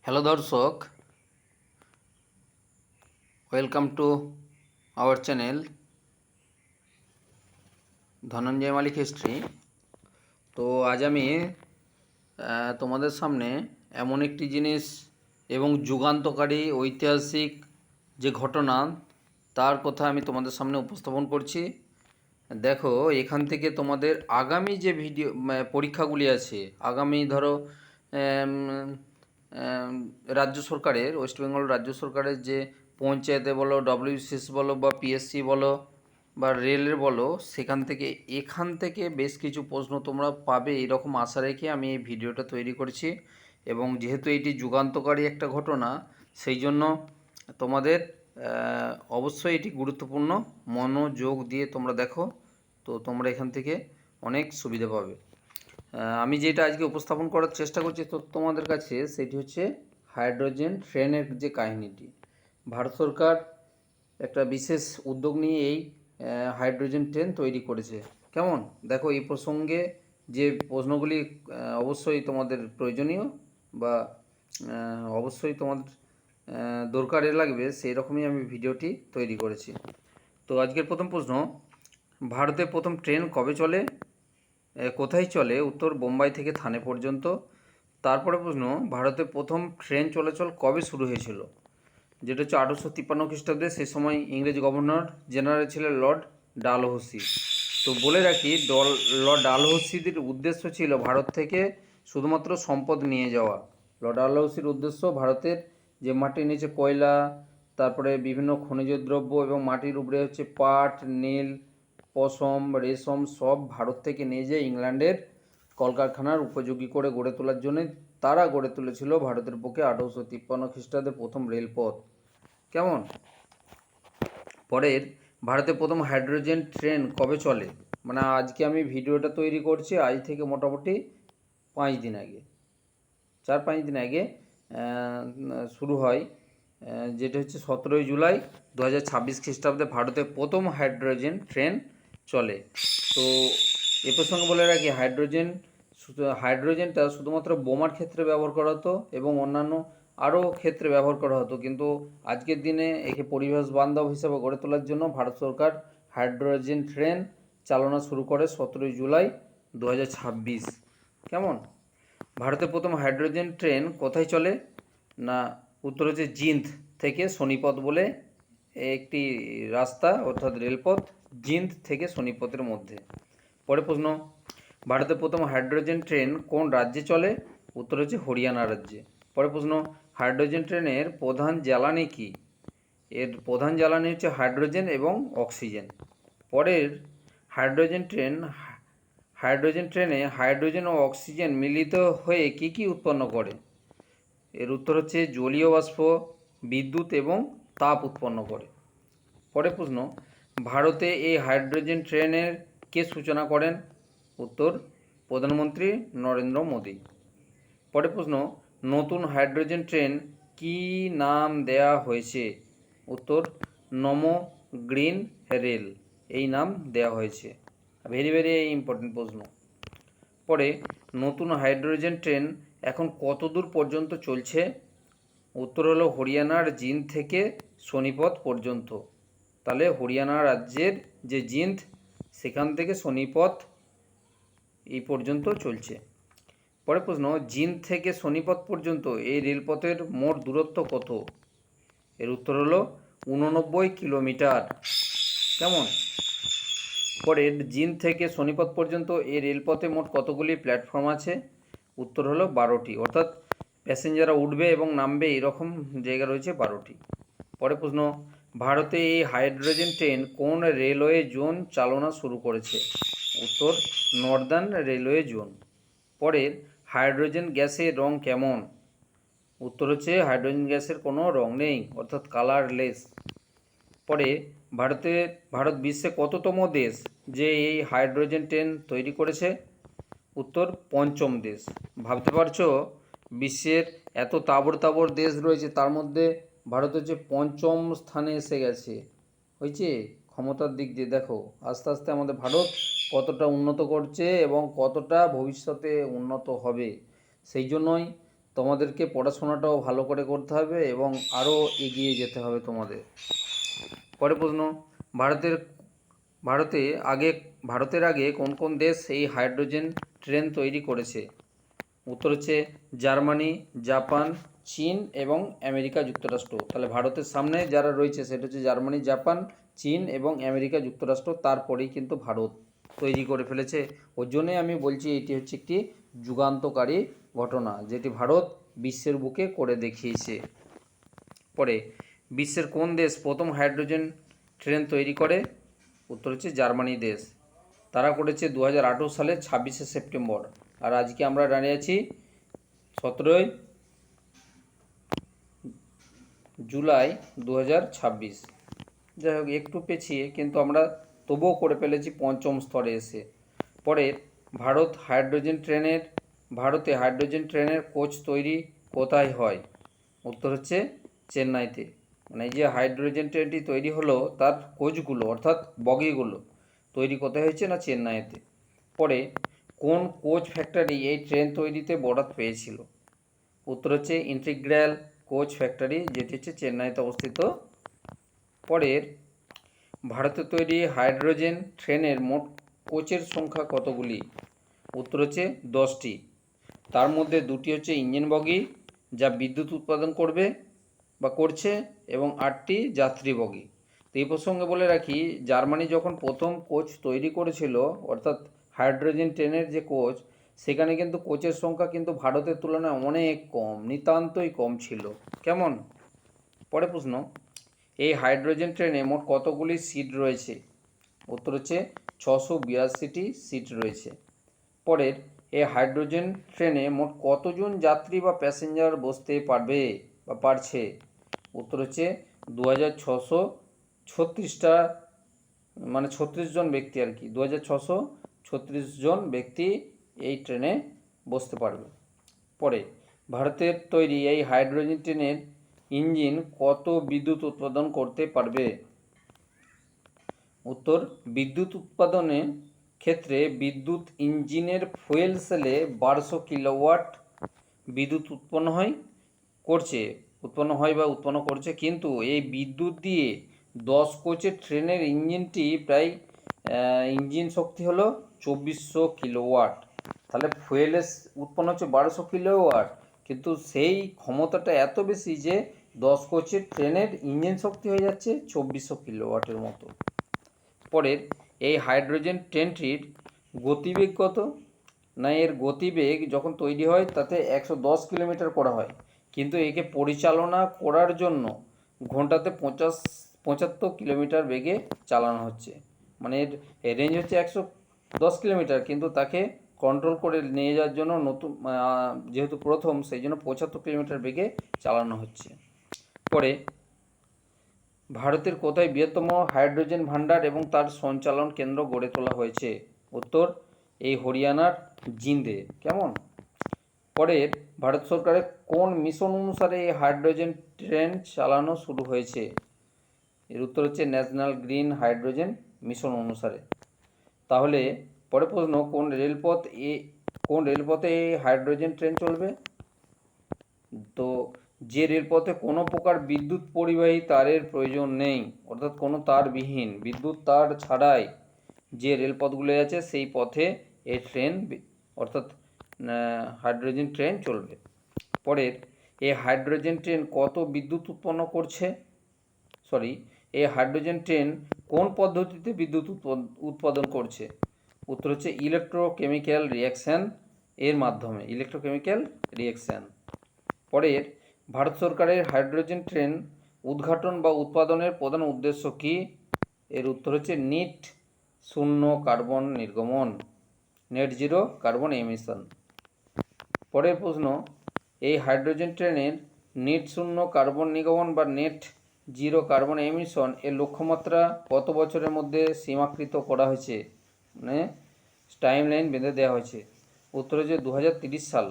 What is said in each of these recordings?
Hello দর্শক, welcome to our channel Dhananjay Malik history. তো আজ আমি তোমাদের সামনে এমন একটি জিনিস এবং যুগান্তকারী ঐতিহাসিক যে ঘটনা তার কথা আমি তোমাদের সামনে উপস্থাপন করছি। দেখো, এখান থেকে তোমাদের আগামী যে পরীক্ষাগুলি আছে, আগামী ধরো আম, আম, রাজ্য সরকারের, ওয়েস্ট বেঙ্গল রাজ্য সরকারের যে পঞ্চায়েতে বলো, ডব্লিউবিসিএস বলো বা পিএসসি বলো বা রেলের বলো, এখান থেকে বেশ কিছু প্রশ্ন তোমরা পাবে এরকম আশা রেখে আমি এই ভিডিওটা তৈরি করেছি। এবং যেহেতু এটি যুগান্তকারী একটা ঘটনা, সেই জন্য তোমাদের অবশ্যই এটি গুরুত্বপূর্ণ, মনোযোগ দিয়ে তোমরা দেখো, তো তোমরা এখান থেকে অনেক সুবিধা পাবে। আমি যেটা আজকে উপস্থাপন করার চেষ্টা করছি তো তোমাদের কাছে, সেটি হচ্ছে হাইড্রোজেন ট্রেনের যে কাহিনীটি। ভারত সরকার একটা বিশেষ উদ্যোগ নিয়ে এই হাইড্রোজেন ট্রেন তৈরি করেছে। কেমন, দেখো এই প্রসঙ্গে যে প্রশ্নগুলি অবশ্যই তোমাদের প্রয়োজনীয় বা অবশ্যই তোমাদের দরকারে লাগবে, সেই রকমই আমি ভিডিওটি তৈরি করেছি। তো আজকের প্রথম প্রশ্ন, ভারতে প্রথম ট্রেন কবে চলে? কোথায় চলে? উত্তর, বোম্বাই থেকে থানে পর্যন্ত। তারপরে প্রশ্ন, ভারতে প্রথম ট্রেন চলাচল কবে শুরু হয়েছিল? যেটা হচ্ছে 1853 খ্রিস্টাব্দে। সে সময় ইংরেজ গভর্নর জেনারেল ছিলেন লর্ড ডালহৌসি। তো বলে রাখি, লর্ড ডালহৌসির উদ্দেশ্য ছিল ভারত থেকে শুধুমাত্র সম্পদ নিয়ে যাওয়া। লর্ড ডালহৌসির উদ্দেশ্য ভারতের যে মাটির নিচে কয়লা, তারপরে বিভিন্ন খনিজ দ্রব্য এবং মাটির উপরে হচ্ছে পাট, নীল, পশম, রেশম সব ভারত থেকে নিয়ে যেয়ে ইংল্যান্ডের কলকারখানার উপযোগী করে গড়ে তোলার জন্য তারা গড়ে তুলেছিল ভারতের পক্ষে 1853 খ্রিস্টাব্দে প্রথম রেলপথ। কেমন, পরের, ভারতে প্রথম হাইড্রোজেন ট্রেন কবে চলে? মানে আজকে আমি ভিডিওটা তৈরি করছি, আজ থেকে মোটামুটি 5 দিন আগে, 4-5 দিন আগে শুরু হয়, যেটা হচ্ছে 17 জুলাই 2026 খ্রিস্টাব্দে ভারতে প্রথম হাইড্রোজেন ট্রেন চলে। তো এ প্রসঙ্গে বলে রাখি, হাইড্রোজেনটা শুধুমাত্র বোমার ক্ষেত্রে ব্যবহার করা হতো এবং অন্যান্য আরও ক্ষেত্রে ব্যবহার করা হতো, কিন্তু আজকের দিনে একে পরিবেশ বান্ধব হিসেবে গড়ে তোলার জন্য ভারত সরকার হাইড্রোজেন ট্রেন চালনা শুরু করে 17 জুলাই 2026। কেমন, ভারতে প্রথম হাইড্রোজেন ট্রেন কোথায় চলে? না, উত্তর হচ্ছে জিন্দ থেকে সোনিপত বলে একটি রাস্তা, অর্থাৎ রেলপথ, জিন্দ থেকে সোনিপতের মধ্যে। পরে প্রশ্ন, ভারতে প্রথম হাইড্রোজেন ট্রেন কোন রাজ্যে চলে? উত্তর হচ্ছে হরিয়ানা রাজ্যে। পরে প্রশ্ন, হাইড্রোজেন ট্রেনের প্রধান জ্বালানি কি? এর প্রধান জ্বালানি হচ্ছে হাইড্রোজেন এবং অক্সিজেন। পরের, হাইড্রোজেন ট্রেনে হাইড্রোজেন ও অক্সিজেন মিলিত হয়ে কি কি উৎপন্ন করে? এর উত্তর হচ্ছে জলীয় বাষ্প, বিদ্যুৎ এবং তাপ উৎপন্ন করে। পরের প্রশ্ন, ভারতে এই হাইড্রোজেন ট্রেনের কে সূচনা করেন? উত্তর, প্রধানমন্ত্রী নরেন্দ্র মোদী। পরের প্রশ্ন, নতুন হাইড্রোজেন ট্রেন কি নাম দেয়া হয়েছে? উত্তর, নমো গ্রিন রেল, এই নাম দেওয়া হয়েছে। ভেরি ভেরি ইম্পর্টেন্ট প্রশ্ন। পরে, নতুন হাইড্রোজেন ট্রেন এখন কত দূর পর্যন্ত চলছে? উত্তর হলো হরিয়ানার জিন্দ থেকে সোনিপত পর্যন্ত। তাহলে হরিয়ানা রাজ্যের যে জিন্দ, সেখান থেকে সোনিপত এই পর্যন্ত চলছে। পরে প্রশ্ন, জিন্দ থেকে সোনিপত পর্যন্ত এই রেলপথের মোট দূরত্ব কত? এর উত্তর হলো 89 কিলোমিটার। কেমন, পরে জিন্দ থেকে সোনিপত পর্যন্ত এই রেলপথে মোট কতগুলি প্ল্যাটফর্ম আছে? উত্তর হলো 12টি, অর্থাৎ প্যাসেঞ্জাররা উঠবে এবং নামবে এরকম জায়গা রয়েছে 12টি। পরে প্রশ্ন, ভারতে এই হাইড্রোজেন ট্রেন কোন রেলওয়ে জোন চালনা শুরু করেছে? উত্তর, নর্দার্ন রেলওয়ে জোন। পরের, হাইড্রোজেন গ্যাসের রং কেমন? উত্তর হচ্ছে হাইড্রোজেন গ্যাসের কোনো রং নেই, অর্থাৎ কালারলেস। পরে, ভারত বিশ্বে কততম দেশ যে এই হাইড্রোজেন ট্রেন তৈরি করেছে? উত্তর, পঞ্চম দেশ। ভাবতে পারছো, বিশ্বের এত তাবড় দেশ রয়েছে, তার মধ্যে ভারত হচ্ছে পঞ্চম স্থানে এসে গেছে। হয়েছে ক্ষমতার দিক দিয়ে, দেখো আস্তে আস্তে আমাদের ভারত কতটা উন্নত করছে এবং কতটা ভবিষ্যতে উন্নত হবে। সেই জন্যই তোমাদেরকে পড়াশোনাটাও ভালো করে করতে হবে এবং আরও এগিয়ে যেতে হবে তোমাদের। পরে প্রশ্ন, ভারতের ভারতে আগে ভারতের আগে কোন কোন দেশ এই হাইড্রোজেন ট্রেন তৈরি করেছে? উত্তর হচ্ছে জার্মানি, জাপান, চীন এবং আমেরিকা যুক্তরাষ্ট্র। তাহলে ভারতের সামনে যারা রয়েছে সেটা হচ্ছে জার্মানি, জাপান, চীন এবং আমেরিকা যুক্তরাষ্ট্র, তারপরেই কিন্তু ভারত তৈরি করে ফেলেছে। ওর জন্যই আমি বলছি এটি হচ্ছে একটি যুগান্তকারী ঘটনা, যেটি ভারত বিশ্বের বুকে করে দেখিয়েছে। পরে, বিশ্বের কোন দেশ প্রথম হাইড্রোজেন ট্রেন তৈরি করে? উত্তর হচ্ছে জার্মানি দেশ। তারা করেছে 2018 সালের 26শে সেপ্টেম্বর। আর আজকে আমরা দাঁড়িয়ে আছি 17ই জুলাই 2026। যাই হোক, একটু পেছিয়ে কিন্তু আমরা তবুও করে ফেলেছি পঞ্চম স্তরে এসে। পরে, ভারতে হাইড্রোজেন ট্রেনের কোচ তৈরি কোথায় হয়? উত্তর হচ্ছে চেন্নাইতে। মানে এই যে হাইড্রোজেন ট্রেনটি তৈরি হলো তার কোচগুলো অর্থাৎ বগিগুলো তৈরি কোথায় হয়েছে? না, চেন্নাইতে। পরে, কোন কোচ ফ্যাক্টরি এই ট্রেন তৈরিতে বরাত পেয়েছিল? উত্তর হচ্ছে ইন্টিগ্রাল কোচ ফ্যাক্টরি, যেটি হচ্ছে চেন্নাইতে অবস্থিত। পরের, ভারতে তৈরি হাইড্রোজেন ট্রেনের মোট কোচের সংখ্যা কতগুলি? উত্তর হচ্ছে 10টি। তার মধ্যে 2টি হচ্ছে ইঞ্জিন বগি, যা বিদ্যুৎ উৎপাদন করবে বা করছে, এবং 8টি যাত্রী বগি। তো এই প্রসঙ্গে বলে রাখি, জার্মানি যখন প্রথম কোচ তৈরি করেছিল অর্থাৎ হাইড্রোজেন ট্রেনের যে কোচ, সেখানে কিন্তু কোচের সংখ্যা কিন্তু ভারতের তুলনায় অনেক কম, নিতান্তই কম ছিল। কেমন? পরে প্রশ্ন, এই হাইড্রোজেন ট্রেনে মোট কতগুলি সিট রয়েছে? উত্তর হচ্ছে 682টি সিট রয়েছে। পরের, এই হাইড্রোজেন ট্রেনে মোট কতজন যাত্রী বা প্যাসেঞ্জার বসতে পারবে বা পারছে? উত্তর হচ্ছে 2636টা, মানে 36 জন ব্যক্তি আর কি, 2636 জন ব্যক্তি এই ট্রেনে বসতে পারবে। পরে, ভারতের তৈরি এই হাইড্রোজেন ট্রেনের ইঞ্জিন কত বিদ্যুৎ উৎপাদন করতে পারবে? উত্তর, বিদ্যুৎ উৎপাদনের ক্ষেত্রে বিদ্যুৎ ইঞ্জিনের ফুয়েল সেলে 1200 কিলোওয়াট বিদ্যুৎ উৎপন্ন হয় বা উৎপন্ন করছে, কিন্তু এই বিদ্যুৎ দিয়ে 10 কোচের ট্রেনের ইঞ্জিন শক্তি হলো 2400 কিলোওয়াট। তাহলে ফুয়েলের উৎপন্ন হচ্ছে 1200 কিলোওয়াট, কিন্তু সেই ক্ষমতাটা এত বেশি যে 10 কোচের ট্রেনের ইঞ্জিন শক্তি হয়ে যাচ্ছে 2400 কিলোওয়াটের মতো। পরের, এই হাইড্রোজেন ট্রেনটির গতিবেগ কত? না, এর গতিবেগ যখন তৈরি হয় তাতে 110 কিলোমিটার করা হয়, কিন্তু একে পরিচালনা করার জন্য ঘন্টাতে 75 কিলোমিটার বেগে চালানো হচ্ছে। মানে এর রেঞ্জ হচ্ছে 110 কিলোমিটার, কিন্তু তাকে কন্ট্রোল করে নিয়ে যাওয়ার জন্য যেহেতু প্রথম, সেই জন্য 75 কিলোমিটার বেগে চালানো হচ্ছে। পরে, ভারতের কোথায় বৃহত্তম হাইড্রোজেন ভান্ডার এবং তার সঞ্চালন কেন্দ্র গড়ে তোলা হয়েছে? উত্তর, এই হরিয়ানার জিন্দে। কেমন? পরের, ভারত সরকারের কোন মিশন অনুসারে এই হাইড্রোজেন ট্রেন চালানো শুরু হয়েছে? এর উত্তর হচ্ছে ন্যাশনাল গ্রিন হাইড্রোজেন মিশন অনুসারে। তাহলে পরে প্রশ্ন, কোন রেলপথে এই হাইড্রোজেন ট্রেন চলবে? তো যে রেলপথে কোনো প্রকার বিদ্যুৎ পরিবাহী তারের প্রয়োজন নেই, অর্থাৎ কোনো তারবিহীন, বিদ্যুৎ তার ছাড়াই যে রেলপথগুলো আছে সেই পথে এই ট্রেন অর্থাৎ হাইড্রোজেন ট্রেন চলবে। পরের, এই হাইড্রোজেন ট্রেন কত বিদ্যুৎ উৎপন্ন করছে? এই হাইড্রোজেন ট্রেন কোন পদ্ধতিতে বিদ্যুৎ উৎপাদন করছে? উত্তর হচ্ছে ইলেকট্রোকেমিক্যাল রিঅ্যাকশন। পরের, ভারত সরকারের হাইড্রোজেন ট্রেন উদ্ঘাটন বা উৎপাদনের প্রধান উদ্দেশ্য কী? এর উত্তর হচ্ছে নেট জিরো কার্বন এমিশন। পরের প্রশ্ন, এই হাইড্রোজেন ট্রেনের নেট শূন্য কার্বন নির্গমন বা নেট জিরো কার্বন এমিশন এর লক্ষ্যমাত্রা কত বছরের মধ্যে সীমাকৃত করা হয়েছে? মানে টাইম লাইন বেঁধে দেওয়া হয়েছে। উত্তর হচ্ছে 2030 সাল।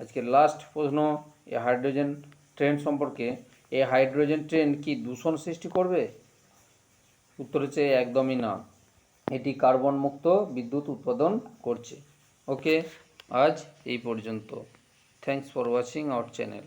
আজকে লাস্ট প্রশ্ন এই হাইড্রোজেন ট্রেন সম্পর্কে, এই হাইড্রোজেন ট্রেন কি দূষণ সৃষ্টি করবে? উত্তর হচ্ছে একদমই না, এটি কার্বন মুক্ত বিদ্যুৎ উৎপাদন করছে। ওকে, আজ এই পর্যন্ত। Thanks for watching our channel.